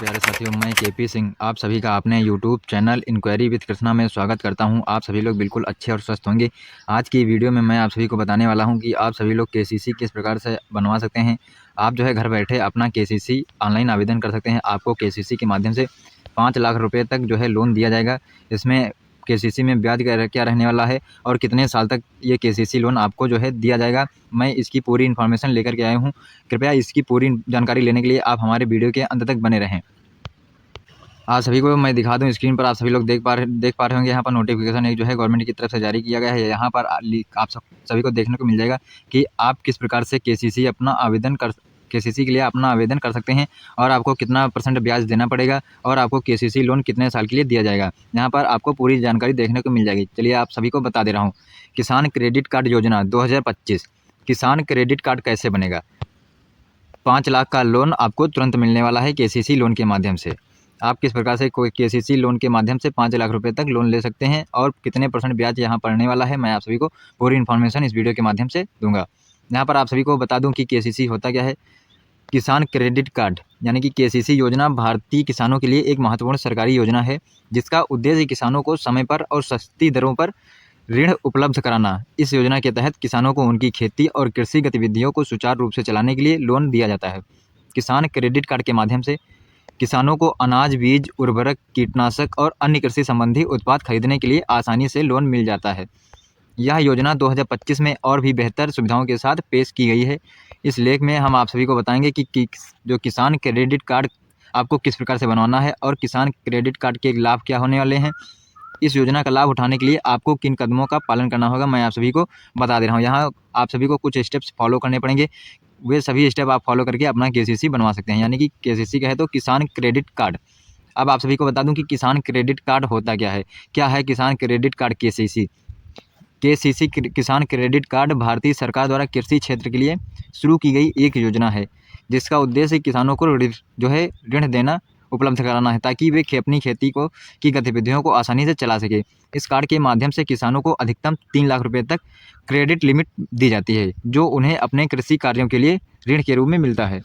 प्यारे साथियों, मैं केपी सिंह आप सभी का अपने YouTube channel inquiry with Krishna में स्वागत करता हूं। आप सभी लोग बिल्कुल अच्छे और स्वस्थ होंगे। आज की वीडियो में मैं आप सभी को बताने वाला हूं कि आप सभी लोग केसीसी किस प्रकार से बनवा सकते हैं। आप जो है घर बैठे अपना केसीसी ऑनलाइन आवेदन कर सकते हैं। आपको केसीसी के माध्यम से 5 लाख रुपये तक जो है लोन दिया जाएगा। इसमें केसीसी में ब्याज क्या रहने वाला है और कितने साल तक ये केसीसी लोन आपको जो है दिया जाएगा, मैं इसकी पूरी इन्फॉर्मेशन लेकर के आया हूँ। कृपया इसकी पूरी जानकारी लेने के लिए आप हमारे वीडियो के अंत तक बने रहें। आप सभी को मैं दिखा दूं, स्क्रीन पर आप सभी लोग देख पा रहे होंगे। यहाँ पर नोटिफिकेशन एक जो है गवर्नमेंट की तरफ से जारी किया गया है। यहाँ पर आप सभी को देखने को मिल जाएगा कि आप किस प्रकार से केसीसी के लिए अपना आवेदन कर सकते हैं और आपको कितना % ब्याज देना पड़ेगा और आपको केसीसी लोन कितने साल के लिए दिया जाएगा। यहाँ पर आपको पूरी जानकारी देखने को मिल जाएगी। चलिए आप सभी को बता दे रहा हूँ। किसान क्रेडिट कार्ड योजना 2025। किसान क्रेडिट कार्ड कैसे बनेगा? 5 लाख का लोन आपको तुरंत मिलने वाला है केसीसी लोन के माध्यम से। आप किस प्रकार से कोई केसीसी लोन के माध्यम से 5 लाख रुपए तक लोन ले सकते हैं और कितने % ब्याज यहाँ पड़ने वाला है, मैं आप सभी को पूरी इन्फॉर्मेशन इस वीडियो के माध्यम से दूंगा। यहाँ पर आप सभी को बता दूं कि केसीसी होता क्या है। किसान क्रेडिट कार्ड यानी कि केसीसी योजना भारतीय किसानों के लिए एक महत्वपूर्ण सरकारी योजना है, जिसका उद्देश्य किसानों को समय पर और सस्ती दरों पर ऋण उपलब्ध कराना। इस योजना के तहत किसानों को उनकी खेती और कृषि गतिविधियों को सुचारू रूप से चलाने के लिए लोन दिया जाता है। किसान क्रेडिट कार्ड के माध्यम से किसानों को अनाज, बीज, उर्वरक, कीटनाशक और अन्य कृषि संबंधी उत्पाद खरीदने के लिए आसानी से लोन मिल जाता है। यह योजना 2025 में और भी बेहतर सुविधाओं के साथ पेश की गई है। इस लेख में हम आप सभी को बताएंगे कि जो किसान क्रेडिट कार्ड आपको किस प्रकार से बनवाना है और किसान क्रेडिट कार्ड के लाभ क्या होने वाले हैं। इस योजना का लाभ उठाने के लिए आपको किन कदमों का पालन करना होगा, मैं आप सभी को बता दे रहा हूँ। यहाँ आप सभी को कुछ स्टेप्स फॉलो करने पड़ेंगे। वे सभी स्टेप आप फॉलो करके अपना केसीसी बनवा सकते हैं। यानी कि केसीसी का है तो किसान क्रेडिट कार्ड। अब आप सभी को बता दूं कि किसान क्रेडिट कार्ड होता क्या है। क्या है किसान क्रेडिट कार्ड? केसीसी किसान क्रेडिट कार्ड भारतीय सरकार द्वारा कृषि क्षेत्र के लिए शुरू की गई एक योजना है, जिसका उद्देश्य किसानों को ऋण देना उपलब्ध कराना है, ताकि वे अपनी खेती की गतिविधियों को आसानी से चला सके। इस कार्ड के माध्यम से किसानों को अधिकतम 3 लाख रुपए तक क्रेडिट लिमिट दी जाती है, जो उन्हें अपने कृषि कार्यों के लिए ऋण के रूप में मिलता है।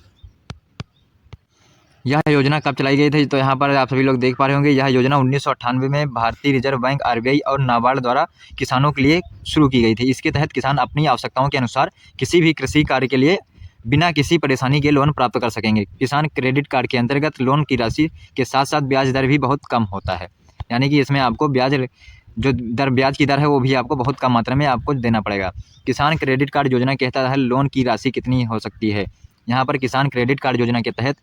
यह योजना कब चलाई गई थी? तो यहाँ पर आप सभी लोग देख पा रहे होंगे। यह योजना 1998 में भारतीय रिजर्व बैंक आरबीआई और नाबार्ड द्वारा किसानों के लिए शुरू की गई थी। इसके तहत किसान अपनी आवश्यकताओं के अनुसार किसी भी कृषि कार्य के लिए बिना किसी परेशानी के लोन प्राप्त कर सकेंगे। किसान क्रेडिट कार्ड के अंतर्गत लोन की राशि के साथ साथ ब्याज दर भी बहुत कम होता है। यानी कि इसमें आपको ब्याज की दर है वो भी आपको बहुत कम मात्रा में आपको देना पड़ेगा। किसान क्रेडिट कार्ड योजना कहता है लोन की राशि कितनी हो सकती है। यहाँ पर किसान क्रेडिट कार्ड योजना के तहत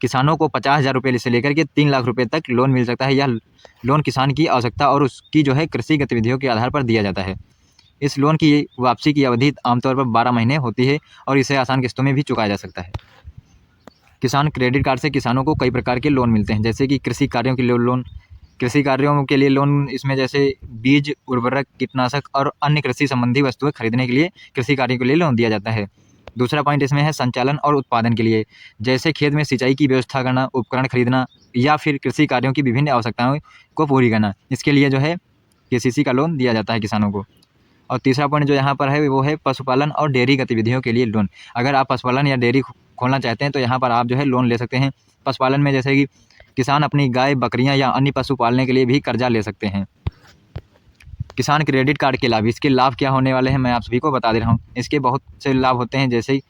किसानों को 50,000 रुपये से लेकर के 3 लाख रुपये तक लोन मिल सकता है। यह लोन किसान की आवश्यकता और उसकी जो है कृषि गतिविधियों के आधार पर दिया जाता है। इस लोन की वापसी की अवधि आमतौर पर 12 महीने होती है और इसे आसान किस्तों में भी चुकाया जा सकता है। किसान क्रेडिट कार्ड से किसानों को कई प्रकार के लोन मिलते हैं, जैसे कि कृषि कार्यों के लिए लोन। कृषि कार्यों के लिए लोन इसमें जैसे बीज, उर्वरक, कीटनाशक और अन्य कृषि संबंधी वस्तुएं खरीदने के लिए कृषि कार्यों के लिए लोन दिया जाता है। दूसरा पॉइंट इसमें है संचालन और उत्पादन के लिए, जैसे खेत में सिंचाई की व्यवस्था करना, उपकरण खरीदना या फिर कृषि कार्यों की विभिन्न आवश्यकताओं को पूरी करना। इसके लिए जो है केसीसी का लोन दिया जाता है किसानों को। और तीसरा पॉइंट जो यहाँ पर है वो है पशुपालन और डेयरी गतिविधियों के लिए लोन। अगर आप पशुपालन या डेयरी खोलना चाहते हैं तो यहाँ पर आप जो है लोन ले सकते हैं। पशुपालन में जैसे कि किसान अपनी गाय, बकरियाँ या अन्य पशु पालने के लिए भी कर्जा ले सकते हैं। किसान क्रेडिट कार्ड के लाभ, इसके लाभ क्या होने वाले हैं, मैं आप सभी को बता दे रहा हूँ। इसके बहुत से लाभ होते हैं। जैसे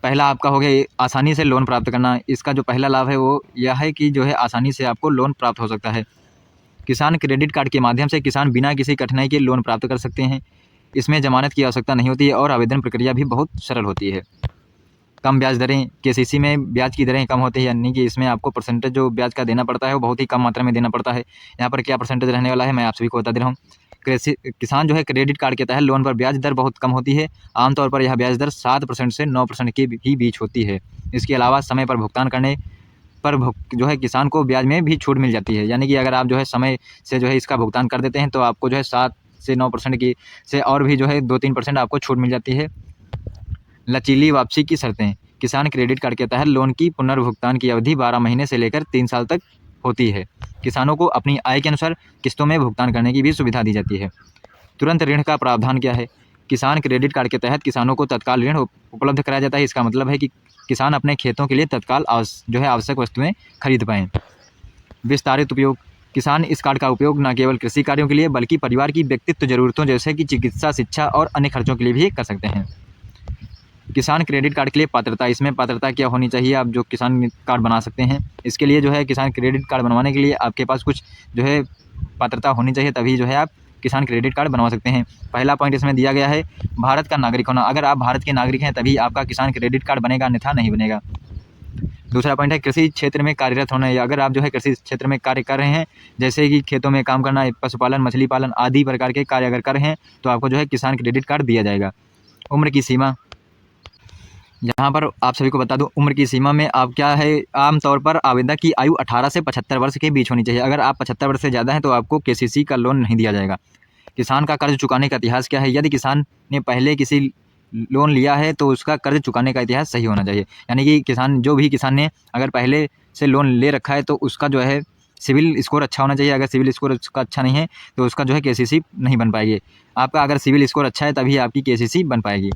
पहला आपका हो गया आसानी से लोन प्राप्त करना। इसका जो पहला लाभ है वो यह है कि जो है आसानी से आपको लोन प्राप्त हो सकता है। किसान क्रेडिट कार्ड के माध्यम से किसान बिना किसी कठिनाई के लोन प्राप्त कर सकते हैं। इसमें जमानत की आवश्यकता नहीं होती है और आवेदन प्रक्रिया भी बहुत सरल होती है। कम ब्याज दरें, केसीसी में ब्याज की दरें कम होती है, यानी कि इसमें आपको परसेंटेज जो ब्याज का देना पड़ता है वो बहुत ही कम मात्रा में देना पड़ता है। यहाँ पर क्या परसेंटेज रहने वाला है मैं आप सभी को बता दे रहा हूँ। किसान जो है क्रेडिट कार्ड के तहत लोन पर ब्याज दर बहुत कम होती है। आमतौर पर यह ब्याज दर 7% से 9% के ही बीच होती है। इसके अलावा समय पर भुगतान करने पर जो है किसान को ब्याज में भी छूट मिल जाती है। यानी कि अगर आप जो है समय से जो है इसका भुगतान कर देते हैं तो आपको जो है 7 से 9% की से और भी जो है 2-3% आपको छूट मिल जाती है। लचीली वापसी की शर्तें, किसान क्रेडिट कार्ड के तहत लोन की पुनर्भुगतान की अवधि 12 महीने से लेकर 3 साल तक होती है। किसानों को अपनी आय के अनुसार किस्तों में भुगतान करने की भी सुविधा दी जाती है। तुरंत ऋण का प्रावधान क्या है? किसान क्रेडिट कार्ड के तहत किसानों को तत्काल ऋण उपलब्ध कराया जाता है। इसका मतलब है कि किसान अपने खेतों के लिए तत्काल आवश्यक वस्तुएं खरीद पाएँ। विस्तारित उपयोग। किसान इस कार्ड का उपयोग न केवल कृषि कार्यों के लिए बल्कि परिवार की व्यक्तित्व ज़रूरतों जैसे कि चिकित्सा, शिक्षा और अन्य खर्चों के लिए भी कर सकते हैं। किसान क्रेडिट कार्ड के लिए पात्रता। इसमें पात्रता क्या होनी चाहिए आप जो किसान कार्ड बना सकते हैं? इसके लिए जो है किसान क्रेडिट कार्ड बनवाने के लिए आपके पास कुछ जो है पात्रता होनी चाहिए, तभी जो है आप किसान क्रेडिट कार्ड बनवा सकते हैं। पहला पॉइंट इसमें दिया गया है भारत का नागरिक होना। अगर आप भारत के नागरिक हैं तभी आपका किसान क्रेडिट कार्ड बनेगा, अन्यथा नहीं बनेगा। दूसरा पॉइंट है कृषि क्षेत्र में कार्यरत होना। या अगर आप जो है कृषि क्षेत्र में कार्य कर रहे हैं, जैसे कि खेतों में काम करना, पशुपालन, मछली पालन आदि प्रकार के कार्य अगर कर रहे हैं तो आपको जो है किसान क्रेडिट कार्ड दिया जाएगा। उम्र की सीमा। यहाँ पर आप सभी को बता दूं, उम्र की सीमा में आप क्या है, आमतौर पर आवेदक की आयु 18 से 75 वर्ष के बीच होनी चाहिए। अगर आप 75 वर्ष से ज़्यादा हैं तो आपको केसीसी का लोन नहीं दिया जाएगा। किसान का कर्ज चुकाने का इतिहास क्या है? यदि किसान ने पहले किसी लोन लिया है तो उसका कर्ज चुकाने का इतिहास सही होना चाहिए। यानी कि जो भी किसान ने अगर पहले से लोन ले रखा है तो उसका जो है सिविल स्कोर अच्छा होना चाहिए। अगर सिविल स्कोर उसका अच्छा नहीं है तो उसका जो है केसीसी नहीं बन पाएगी। आपका अगर सिविल स्कोर अच्छा है तभी आपकी केसीसी बन पाएगी।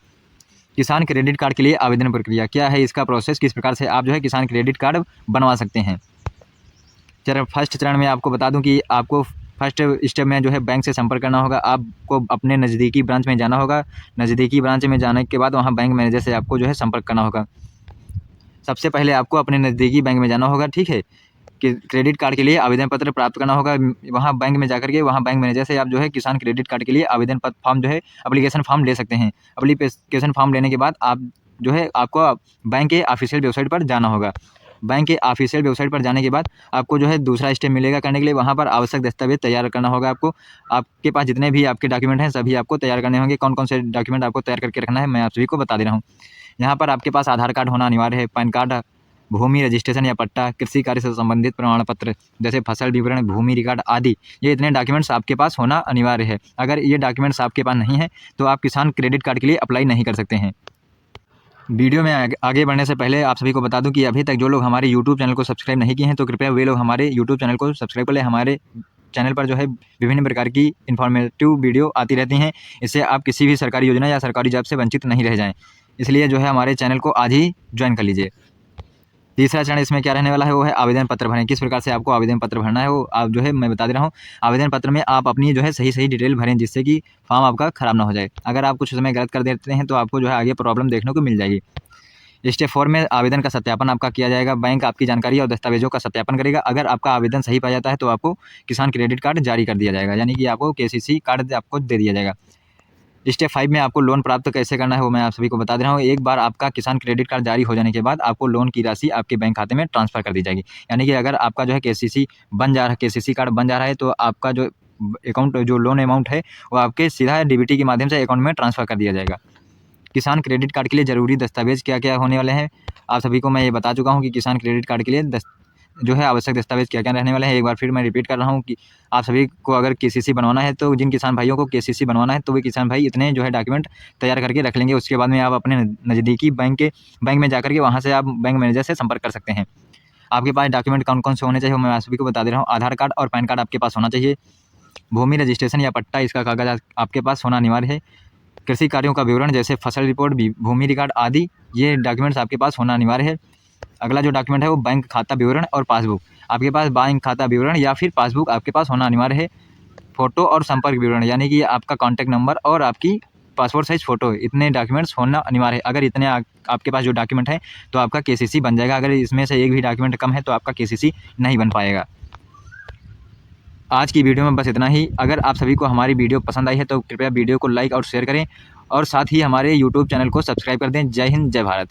किसान क्रेडिट कार्ड के लिए आवेदन प्रक्रिया क्या है? इसका प्रोसेस किस प्रकार से आप जो है किसान क्रेडिट कार्ड बनवा सकते हैं? फर्स्ट चरण में आपको बता दूं कि आपको फर्स्ट स्टेप में जो है बैंक से संपर्क करना होगा। आपको अपने नज़दीकी ब्रांच में जाना होगा। नज़दीकी ब्रांच में जाने के बाद वहाँ बैंक मैनेजर से आपको जो है संपर्क करना होगा। सबसे पहले आपको अपने नज़दीकी बैंक में जाना होगा, ठीक है। कि क्रेडिट कार्ड के लिए आवेदन पत्र प्राप्त करना होगा। वहाँ बैंक में जाकर के वहाँ बैंक मैनेजर से आप जो है किसान क्रेडिट कार्ड के लिए आवेदन पत्र फॉर्म जो है एप्लीकेशन फॉर्म ले सकते हैं। एप्लीकेशन फॉर्म लेने के बाद आप जो है आपको बैंक के ऑफिशियल वेबसाइट पर जाना होगा। बैंक के ऑफिशियल वेबसाइट पर जाने के बाद आपको जो है दूसरा स्टेप मिलेगा करने के लिए। वहाँ पर आवश्यक दस्तावेज तैयार करना होगा आपको। आपके पास जितने भी आपके डॉक्यूमेंट हैं सभी आपको तैयार करने होंगे। कौन कौन से डॉक्यूमेंट आपको तैयार करके रखना है मैं आप सभी को बता दे रहा हूँ। यहाँ पर आपके पास आधार कार्ड होना अनिवार्य है, पैन कार्ड, भूमि रजिस्ट्रेशन या पट्टा, कृषि कार्य से संबंधित प्रमाण पत्र जैसे फसल विवरण, भूमि रिकॉर्ड आदि, ये इतने डॉक्यूमेंट्स आपके पास होना अनिवार्य है। अगर ये डॉक्यूमेंट्स आपके पास नहीं है तो आप किसान क्रेडिट कार्ड के लिए अप्लाई नहीं कर सकते हैं। वीडियो में आगे बढ़ने से पहले आप सभी को बता दूं कि अभी तक जो लोग हमारे यूट्यूब चैनल को सब्सक्राइब नहीं किए हैं तो कृपया वे लोग हमारे यूट्यूब चैनल को सब्सक्राइब कर लें। हमारे चैनल पर जो है विभिन्न प्रकार की इन्फॉर्मेटिव वीडियो आती रहती हैं। इससे आप किसी भी सरकारी योजना या सरकारी जॉब से वंचित नहीं रह जाएँ। इसलिए जो है हमारे चैनल को आज ही ज्वाइन कर लीजिए। तीसरा चरण इसमें क्या रहने वाला है वो है आवेदन पत्र भरें। किस प्रकार से आपको आवेदन पत्र भरना है वो आप जो है मैं बता दे रहा हूँ। आवेदन पत्र में आप अपनी जो है सही डिटेल भरें जिससे कि फॉर्म आपका ख़राब ना हो जाए। अगर आप कुछ समय गलत कर देते हैं तो आपको जो है आगे प्रॉब्लम देखने को मिल जाएगी। स्टेप 4 में आवेदन का सत्यापन आपका किया जाएगा। बैंक आपकी जानकारी और दस्तावेजों का सत्यापन करेगा। अगर आपका आवेदन सही पाया जाता है तो आपको किसान क्रेडिट कार्ड जारी कर दिया जाएगा, यानी कि आपको केसीसी कार्ड आपको दे दिया जाएगा। स्टेप 5 में आपको लोन प्राप्त कैसे करना है वो मैं आप सभी को बता दे रहा हूँ। एक बार आपका किसान क्रेडिट कार्ड जारी हो जाने के बाद आपको लोन की राशि आपके बैंक खाते में ट्रांसफ़र कर दी जाएगी। यानी कि अगर आपका जो है केसीसी कार्ड बन जा रहा है तो आपका जो अकाउंट जो लोन अमाउंट है वो आपके सीधा डीबीटी के माध्यम से अकाउंट में ट्रांसफ़र कर दिया जाएगा। किसान क्रेडिट कार्ड के लिए ज़रूरी दस्तावेज़ क्या-क्या होने वाले हैं आप सभी को मैं ये बता चुका हूँ कि किसान क्रेडिट कार्ड के लिए जो है आवश्यक दस्तावेज़ क्या-क्या रहने वाले हैं। एक बार फिर मैं रिपीट कर रहा हूँ कि आप सभी को अगर केसीसी बनवाना है तो जिन किसान भाइयों को केसीसी बनवाना है तो वे किसान भाई इतने जो है डॉक्यूमेंट तैयार करके रख लेंगे। उसके बाद में आप अपने नज़दीकी बैंक में जाकर के वहाँ से आप बैंक मैनेजर से संपर्क कर सकते हैं। आपके पास डॉक्यूमेंट कौन-कौन से होने चाहिए वो मैं आप सभी को बता दे रहा हूँ। आधार कार्ड और पैन कार्ड आपके पास होना चाहिए। भूमि रजिस्ट्रेशन या पट्टा इसका कागज़ आपके पास होना अनिवार्य है। कृषि कार्यों का विवरण जैसे फसल रिपोर्ट, भूमि रिकॉर्ड आदि ये डॉक्यूमेंट्स आपके पास होना अनिवार्य है। अगला जो डॉक्यूमेंट है वो बैंक खाता विवरण और पासबुक। आपके पास बैंक खाता विवरण या फिर पासबुक आपके पास होना अनिवार्य है। फ़ोटो और संपर्क विवरण यानी कि आपका कॉन्टैक्ट नंबर और आपकी पासपोर्ट साइज़ फ़ोटो, इतने डॉक्यूमेंट्स होना अनिवार्य है। अगर इतने आपके पास जो डॉक्यूमेंट है तो आपका केसीसी बन जाएगा। अगर इसमें से एक भी डॉक्यूमेंट कम है तो आपका केसीसी नहीं बन पाएगा। आज की वीडियो में बस इतना ही। अगर आप सभी को हमारी वीडियो पसंद आई है तो कृपया वीडियो को लाइक और शेयर करें और साथ ही हमारे यूट्यूब चैनल को सब्सक्राइब कर दें। जय हिंद, जय भारत।